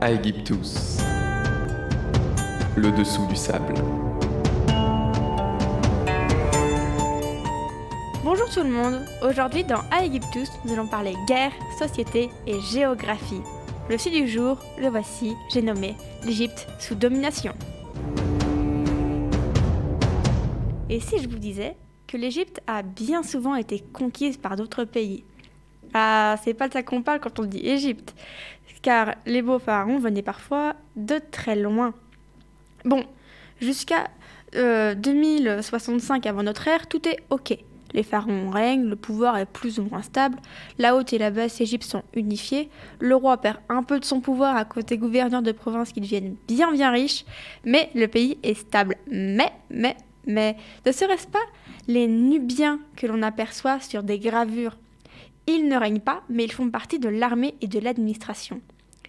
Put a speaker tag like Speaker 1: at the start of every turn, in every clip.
Speaker 1: Aegyptus, le dessous du sable.
Speaker 2: Bonjour tout le monde, aujourd'hui dans Aegyptus, nous allons parler guerre, société et géographie. Le sujet du jour, le voici, j'ai nommé l'Égypte sous domination. Et si je vous disais que l'Égypte a bien souvent été conquise par d'autres pays? Ah, c'est pas de ça qu'on parle quand on dit Égypte, car les beaux pharaons venaient parfois de très loin. Bon, jusqu'à 2065 avant notre ère, tout est ok. Les pharaons règnent, le pouvoir est plus ou moins stable, la haute et la basse Égypte sont unifiées, le roi perd un peu de son pouvoir à cause des gouverneurs de province qui deviennent bien riches, mais le pays est stable. Mais, ne serait-ce pas les Nubiens que l'on aperçoit sur des gravures? Ils ne règnent pas, mais ils font partie de l'armée et de l'administration.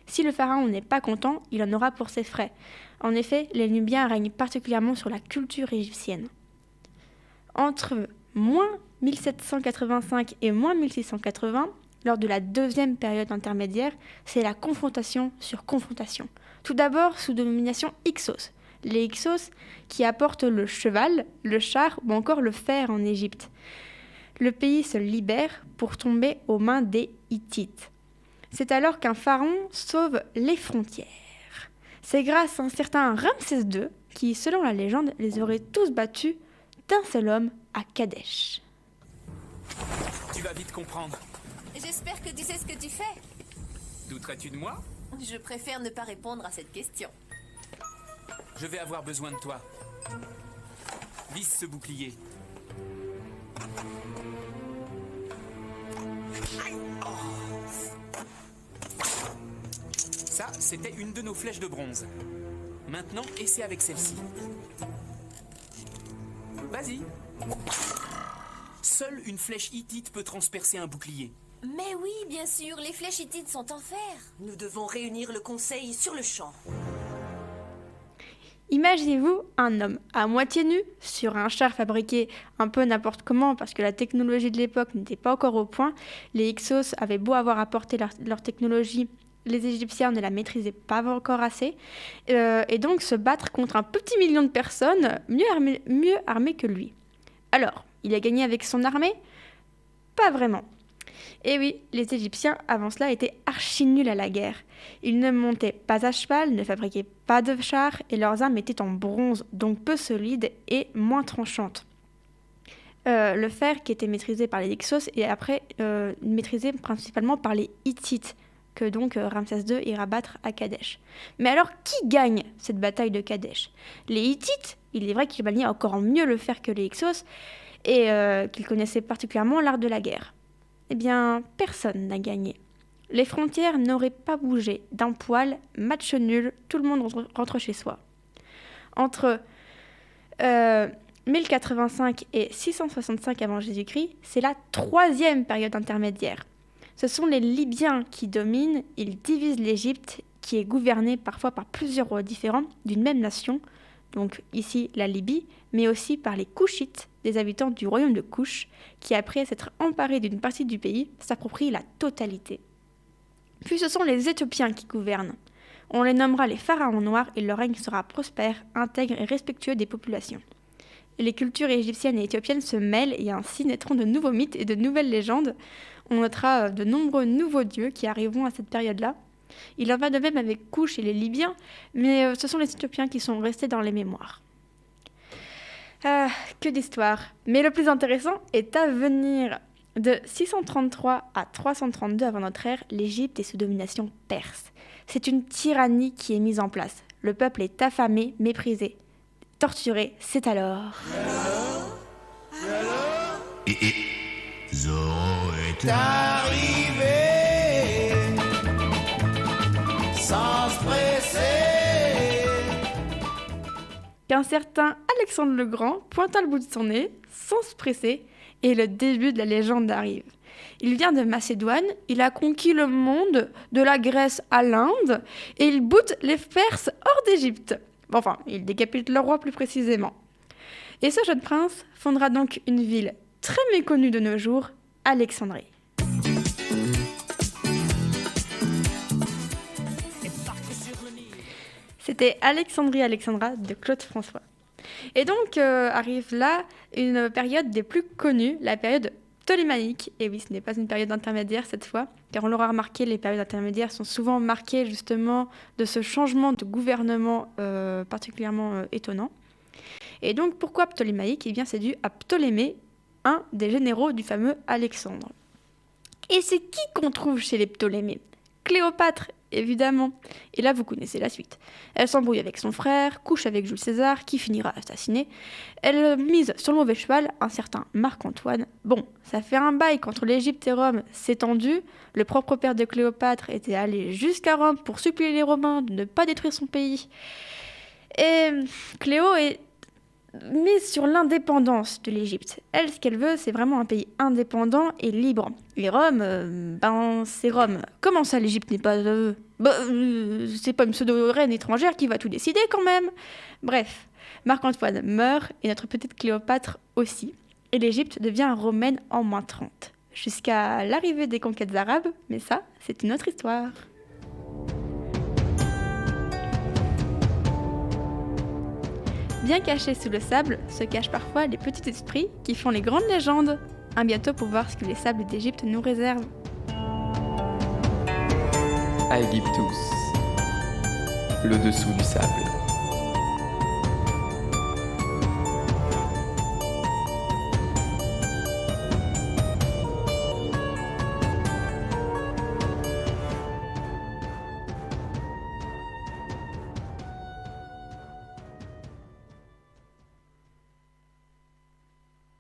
Speaker 2: Si le pharaon n'est pas content, il en aura pour ses frais. En effet, les Nubiens règnent particulièrement sur la culture égyptienne. Entre moins 1785 et moins 1680, lors de la deuxième période intermédiaire, c'est la confrontation sur confrontation. Tout d'abord sous domination Hyksos. Les Hyksos qui apportent le cheval, le char ou encore le fer en Égypte. Le pays se libère pour tomber aux mains des Hittites. C'est alors qu'un pharaon sauve les frontières. C'est grâce à un certain Ramsès II qui, selon la légende, les aurait tous battus d'un seul homme à Kadesh.
Speaker 3: Tu vas vite comprendre.
Speaker 4: J'espère que tu sais ce que tu fais.
Speaker 3: Douterais-tu de moi?
Speaker 4: Je préfère ne pas répondre à cette question.
Speaker 3: Je vais avoir besoin de toi. Visse ce bouclier. Ça, c'était une de nos flèches de bronze. Maintenant, essaie avec celle-ci. Vas-y. Seule une flèche hittite peut transpercer un bouclier.
Speaker 4: Mais oui, bien sûr, les flèches hittites sont en fer.
Speaker 5: Nous devons réunir le conseil sur le champ.
Speaker 2: Imaginez-vous un homme à moitié nu sur un char fabriqué un peu n'importe comment parce que la technologie de l'époque n'était pas encore au point. Les Hyksos avaient beau avoir apporté leur technologie, les Égyptiens ne la maîtrisaient pas encore assez. Et donc se battre contre un petit million de personnes mieux armées que lui. Alors, il a gagné avec son armée? Pas vraiment. Et oui, les Égyptiens, avant cela, étaient archi nuls à la guerre. Ils ne montaient pas à cheval, ne fabriquaient pas de chars, et leurs armes étaient en bronze, donc peu solides et moins tranchantes. Le fer, qui était maîtrisé par les Hyksos, et après maîtrisé principalement par les Hittites, que donc Ramsès II ira battre à Kadesh. Mais alors, qui gagne cette bataille de Kadesh? Les Hittites, il est vrai qu'ils maniaient encore mieux le fer que les Hyksos, et qu'ils connaissaient particulièrement l'art de la guerre. Eh bien, personne n'a gagné. Les frontières n'auraient pas bougé d'un poil, match nul, tout le monde rentre chez soi. Entre 1085 et 665 avant Jésus-Christ, c'est la troisième période intermédiaire. Ce sont les Libyens qui dominent, ils divisent l'Égypte, qui est gouvernée parfois par plusieurs rois différents d'une même nation, donc ici la Libye, mais aussi par les Koushites, des habitants du royaume de Kouch, qui après s'être emparés d'une partie du pays, s'approprient la totalité. Puis ce sont les Éthiopiens qui gouvernent. On les nommera les pharaons noirs et leur règne sera prospère, intègre et respectueux des populations. Et les cultures égyptiennes et éthiopiennes se mêlent et ainsi naîtront de nouveaux mythes et de nouvelles légendes. On notera de nombreux nouveaux dieux qui arriveront à cette période-là. Il en va de même avec Kouch et les Libyens, mais ce sont les Éthiopiens qui sont restés dans les mémoires. Ah, que d'histoire. Mais le plus intéressant est à venir. De 633 à 332 avant notre ère, l'Égypte est sous domination perse. C'est une tyrannie qui est mise en place. Le peuple est affamé, méprisé, torturé. C'est alors...
Speaker 6: Et Zoro est arrivé sans se presser.
Speaker 2: Qu'un certain Alexandre le Grand pointa le bout de son nez, sans se presser, et le début de la légende arrive. Il vient de Macédoine, il a conquis le monde, de la Grèce à l'Inde, et il boute les Perses hors d'Égypte. Enfin, il décapite le roi plus précisément. Et ce jeune prince fondera donc une ville très méconnue de nos jours, Alexandrie. C'était Alexandrie Alexandra de Claude François. Et donc arrive là une période des plus connues, la période ptolémaïque. Et oui, ce n'est pas une période intermédiaire cette fois, car on l'aura remarqué, les périodes intermédiaires sont souvent marquées justement de ce changement de gouvernement particulièrement étonnant. Et donc pourquoi ptolémaïque ? Eh bien c'est dû à Ptolémée, un des généraux du fameux Alexandre. Et c'est qui qu'on trouve chez les Ptolémées ? Cléopâtre, évidemment. Et là, vous connaissez la suite. Elle s'embrouille avec son frère, couche avec Jules César, qui finira assassiné. Elle mise sur le mauvais cheval, un certain Marc-Antoine. Bon, ça fait un bail qu'entre l'Égypte et Rome s'est tendu. Le propre père de Cléopâtre était allé jusqu'à Rome pour supplier les Romains de ne pas détruire son pays. Et Cléo est mise sur l'indépendance de l'Égypte. Elle, ce qu'elle veut, c'est vraiment un pays indépendant et libre. Et Rome, c'est Rome. Comment ça, l'Égypte n'est pas... c'est pas une pseudo-reine étrangère qui va tout décider quand même. Bref, Marc-Antoine meurt et notre petite Cléopâtre aussi. Et l'Égypte devient romaine en moins 30. Jusqu'à l'arrivée des conquêtes arabes, mais ça, c'est une autre histoire. Bien cachés sous le sable se cachent parfois les petits esprits qui font les grandes légendes. À bientôt pour voir ce que les sables d'Égypte nous réservent.
Speaker 1: Aegyptus, le dessous du sable.